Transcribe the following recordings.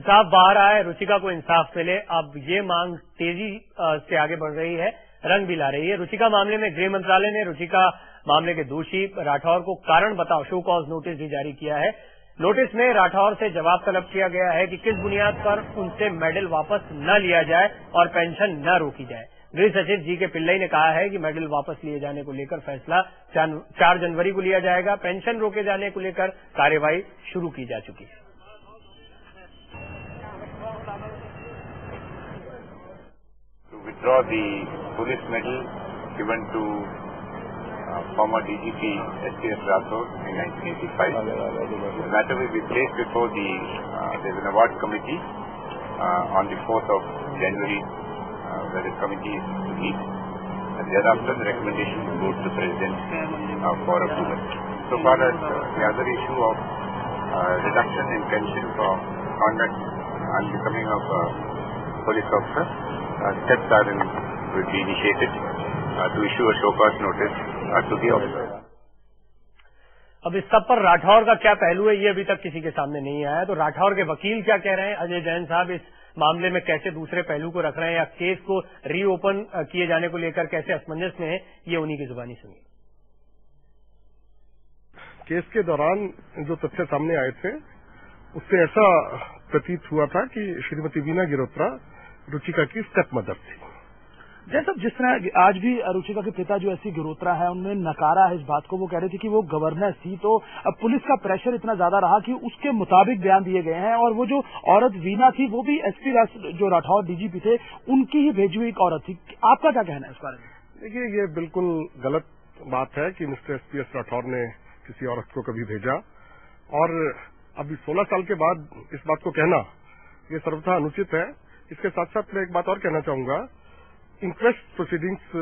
इंसाफ बाहर आए, रुचिका को इंसाफ मिले, अब ये मांग तेजी से आगे बढ़ रही है, रंग भी ला रही है। रुचिका मामले में गृह मंत्रालय ने रुचिका मामले के दोषी राठौर को कारण बताओ शो कॉज नोटिस भी जारी किया है। नोटिस में राठौर से जवाब तलब किया गया है कि किस बुनियाद पर उनसे मेडल वापस न लिया जाए और पेंशन न रोकी जाए। गृह सचिव जी के पिल्लई ने कहा है कि मेडल वापस लिए जाने को लेकर फैसला 4 जनवरी को लिया जाएगा। पेंशन रोके जाने को लेकर कार्यवाही शुरू की जा चुकी है। To withdraw the police medal given to former DGP S.P.S. Rathore in 1985. The matter will be placed before there's an award committee on the 4th of January where the committee is to meet. And thereafter the recommendation will go to the President for approval. So far as the other issue of reduction in pension for conduct unbecoming of a police officer, steps will be initiated to issue a show cause notice to the officer. अब इस सब पर राठौर का क्या पहलू है, ये अभी तक किसी के सामने नहीं आया। तो राठौर के वकील क्या कह रहे हैं, अजय जैन साहब इस मामले में कैसे दूसरे पहलू को रख रहे हैं या केस को रीओपन किए जाने को लेकर कैसे असमंजस में है, ये उन्हीं की जुबानी सुनिए। केस के दौरान जो तथ्य सामने आए थे उससे ऐसा प्रतीत हुआ था कि श्रीमती वीना गिरोत्रा रुचिका की स्टेप मदर थी। जैसा जिस तरह आज भी रुचिका के पिता जो ऐसी गिरोत्रा है उन्होंने नकारा है इस बात को। वो कह रहे थे कि वो गवर्नर थी, तो अब पुलिस का प्रेशर इतना ज्यादा रहा कि उसके मुताबिक बयान दिए गए हैं। और वो जो औरत वीना थी वो भी एसपी जो राठौर डीजीपी थे उनकी ही भेजी हुई एक औरत थी। आपका क्या कहना है इस बारे में? देखिए, ये बिल्कुल गलत बात है कि मिस्टर एसपीएस राठौर ने किसी औरत को कभी भेजा, और अभी 16 साल के बाद इस बात को कहना ये सर्वथा अनुचित है। इसके साथ साथ मैं एक बात और कहना चाहूंगा, inquest proceedings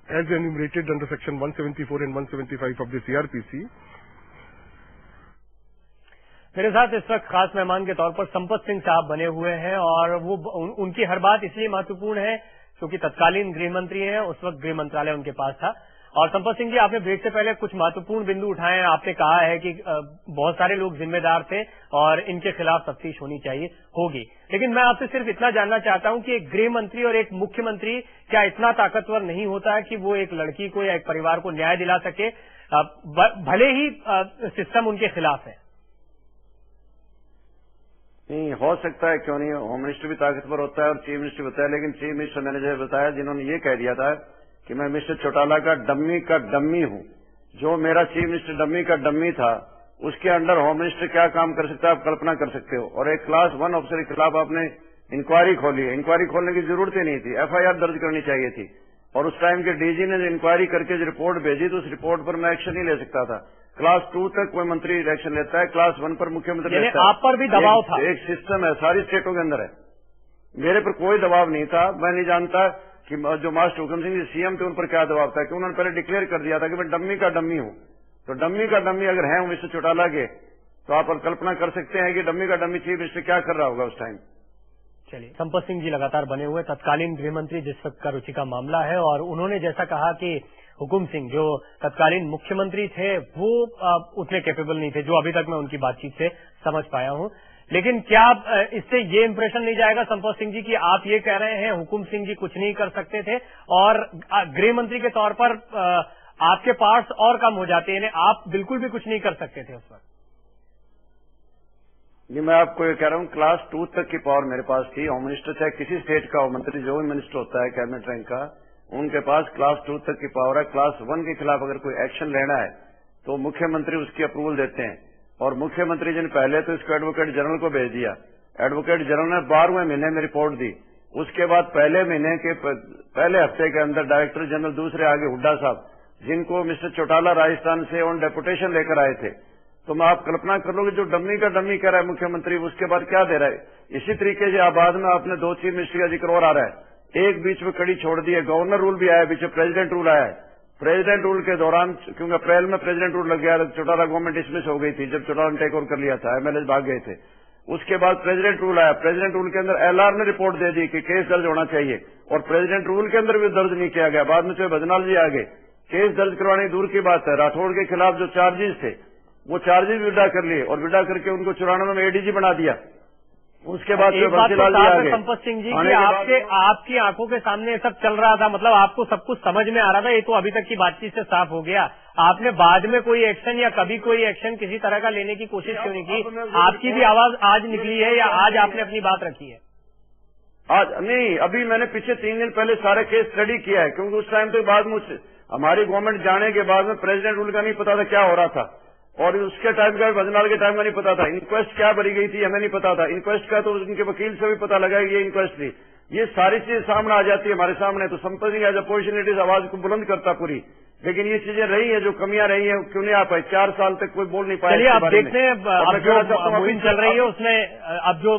as enumerated under section 174 and 175 of the CrPC. मेरे साथ इस वक्त खास मेहमान के तौर पर संपत सिंह साहब बने हुए हैं और वो उनकी हर बात इसलिए महत्वपूर्ण है क्योंकि तत्कालीन गृह मंत्री हैं, उस वक्त गृह मंत्रालय उनके पास था। और संपत सिंह जी, आपने ब्रेक से पहले कुछ महत्वपूर्ण बिंदु उठाए हैं। आपने कहा है कि बहुत सारे लोग जिम्मेदार थे और इनके खिलाफ तफ्तीश होनी चाहिए, होगी। लेकिन मैं आपसे सिर्फ इतना जानना चाहता हूं कि एक गृह मंत्री और एक मुख्यमंत्री क्या इतना ताकतवर नहीं होता है कि वो एक लड़की को या एक परिवार को न्याय दिला सके, भले ही सिस्टम उनके खिलाफ है? नहीं हो सकता है, क्यों नहीं। होम मिनिस्टर भी ताकतवर होता है और चीफ मिनिस्टर बताया, लेकिन चीफ मिनिस्टर मैंने जो बताया जिन्होंने ये कह दिया था कि मैं मिस्टर चौटाला का डम्मी हूं। जो मेरा चीफ मिनिस्टर डम्मी का डम्मी था उसके अंडर होम मिनिस्टर क्या काम कर सकता है आप कल्पना कर सकते हो। और एक क्लास 1 ऑफिसर के खिलाफ आपने इंक्वायरी खोली है। इंक्वायरी खोलने की जरूरत ही नहीं थी, एफआईआर दर्ज करनी चाहिए थी। और उस टाइम के डीजी ने इंक्वायरी करके जो रिपोर्ट भेजी तो उस रिपोर्ट पर मैं एक्शन नहीं ले सकता था। क्लास 2 तक कोई मंत्री एक्शन लेता है, क्लास 1 पर मुख्यमंत्री लेता है। आप पर भी दबाव था? एक सिस्टम है, सारी स्टेटों के अंदर है। मेरे पर कोई दबाव नहीं था। मैं नहीं जानता कि जो मास्टर हुकुम सिंह जी सीएम थे उन पर क्या दबाव था, कि उन्होंने पहले डिक्लेयर कर दिया था कि मैं डम्मी का डम्मी हूं। तो डम्मी का डम्मी अगर है मिस्टर चौटाला के, तो आप कल्पना कर सकते हैं कि डम्मी का डम्मी चीफ मिनिस्टर क्या कर रहा होगा उस टाइम। चलिए, संपत सिंह जी लगातार बने हुए तत्कालीन गृह मंत्री जिस वक्त का रुचिका मामला है, और उन्होंने जैसा कहा कि हुकुम सिंह जो तत्कालीन मुख्यमंत्री थे वो उतने कैपेबल नहीं थे, जो अभी तक मैं उनकी बातचीत से समझ पाया हूं। लेकिन क्या इससे ये इंप्रेशन नहीं जाएगा संपत सिंह जी कि आप ये कह रहे हैं हुकुम सिंह जी कुछ नहीं कर सकते थे और गृह मंत्री के तौर पर आपके पास और कम हो जाते हैं, आप बिल्कुल भी कुछ नहीं कर सकते थे उस वक्त? जी, मैं आपको ये कह रहा हूँ क्लास 2 तक की पावर मेरे पास थी। होम मिनिस्टर चाहे किसी स्टेट का हो, मंत्री जो भी मिनिस्टर होता है कैबिनेट रैंक का, उनके पास क्लास 2 तक की पावर है। क्लास 1 के खिलाफ अगर कोई एक्शन लेना है तो मुख्यमंत्री उसकी अप्रूवल देते हैं। और मुख्यमंत्री जी ने पहले तो इसको एडवोकेट जनरल को भेज दिया। एडवोकेट जनरल ने 12वें महीने में रिपोर्ट दी। उसके बाद पहले महीने के पहले हफ्ते के अंदर डायरेक्टर जनरल दूसरे आगे हुड्डा साहब, जिनको मिस्टर चौटाला राजस्थान से ऑन डेपुटेशन लेकर आए थे, तो मैं आप कल्पना कर लो कि जो डम्मी का डम्मी कह रहा है मुख्यमंत्री, उसके बाद क्या दे रहा है। इसी तरीके से आबाद में आपने 2 चीफ मिनिस्टर का जिक्र और आ रहा है। एक बीच में कड़ी छोड़ दी है, गवर्नर रूल भी आया, बीच में प्रेसिडेंट रूल आया है। प्रेसिडेंट रूल के दौरान, क्योंकि अप्रैल में प्रेसिडेंट रूल लग गया, चौटाला गवर्नमेंट डिसमिस हो गई थी जब चौटाला ने टेक ओवर कर लिया था, एमएलए भाग गए थे। उसके बाद प्रेसिडेंट रूल आया। प्रेसिडेंट रूल के अंदर एलआर ने रिपोर्ट दे दी कि केस दर्ज होना चाहिए, और प्रेसिडेंट रूल के अंदर भी दर्ज नहीं किया गया। बाद में चाहे भजनाल जी आगे, केस दर्ज करवाने दूर की बात है। राठौड़ के खिलाफ जो चार्जेस थे वो चार्जेस विड्रा कर लिए और विड्रा करके उनको 94 में एडीजी बना दिया। उसके बाद एक बात तो साफ है संपत सिंह जी कि आपकी आंखों के सामने सब चल रहा था, मतलब आपको सब कुछ समझ में आ रहा था, ये तो अभी तक की बातचीत से साफ हो गया। आपने बाद में कोई एक्शन या कभी कोई एक्शन किसी तरह का लेने की कोशिश क्यों नहीं की? आपकी भी आवाज आज निकली है या आज आपने अपनी बात रखी है? आज नहीं, अभी मैंने पीछे 3 दिन पहले सारे केस स्टडी किया है, क्योंकि उस टाइम तो बाद में हमारी गवर्नमेंट जाने के बाद में प्रेसिडेंट रूल का नहीं पता था क्या हो रहा था, और उसके टाइम का भजनलाल के टाइम का नहीं पता था। इंक्वेस्ट क्या भरी गई थी हमें नहीं पता था। इंक्वेस्ट का तो उनके वकील से भी पता लगा ये इंक्वेस्ट थी। ये सारी चीजें सामने आ जाती है हमारे सामने, तो संपत सिंह एज अपॉर्चुनिटीज आवाज को बुलंद करता पूरी, लेकिन ये चीजें रही है जो कमियां रही है क्यों नहीं आ पाई। 4 साल तक कोई बोल नहीं पाया। चलिए आप देखते हैं अब जो मुहिम चल रही है उसमें अब जो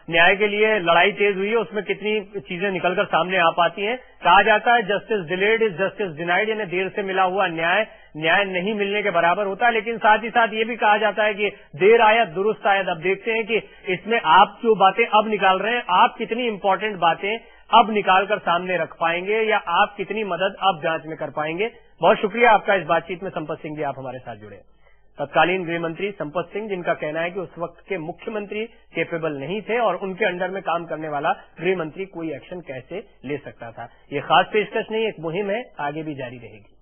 न्याय के लिए लड़ाई तेज हुई है उसमें कितनी चीजें निकलकर सामने आ पाती हैं। कहा जाता है justice delayed is justice denied, यानी देर से मिला हुआ न्याय नहीं मिलने के बराबर होता है। लेकिन साथ ही साथ ये भी कहा जाता है कि देर आयत दुरुस्त आयत। अब देखते हैं कि इसमें आप जो बातें अब निकाल रहे हैं, आप कितनी इंपॉर्टेंट बातें अब निकालकर सामने रख पाएंगे या आप कितनी मदद अब जांच में कर पाएंगे। बहुत शुक्रिया आपका इस बातचीत में संपत सिंह जी, आप हमारे साथ जुड़े। तत्कालीन गृह मंत्री संपत सिंह, जिनका कहना है कि उस वक्त के मुख्यमंत्री कैपेबल नहीं थे और उनके अंडर में काम करने वाला गृह मंत्री कोई एक्शन कैसे ले सकता था। ये खास पेशकश नहीं, एक मुहिम है, आगे भी जारी रहेगी।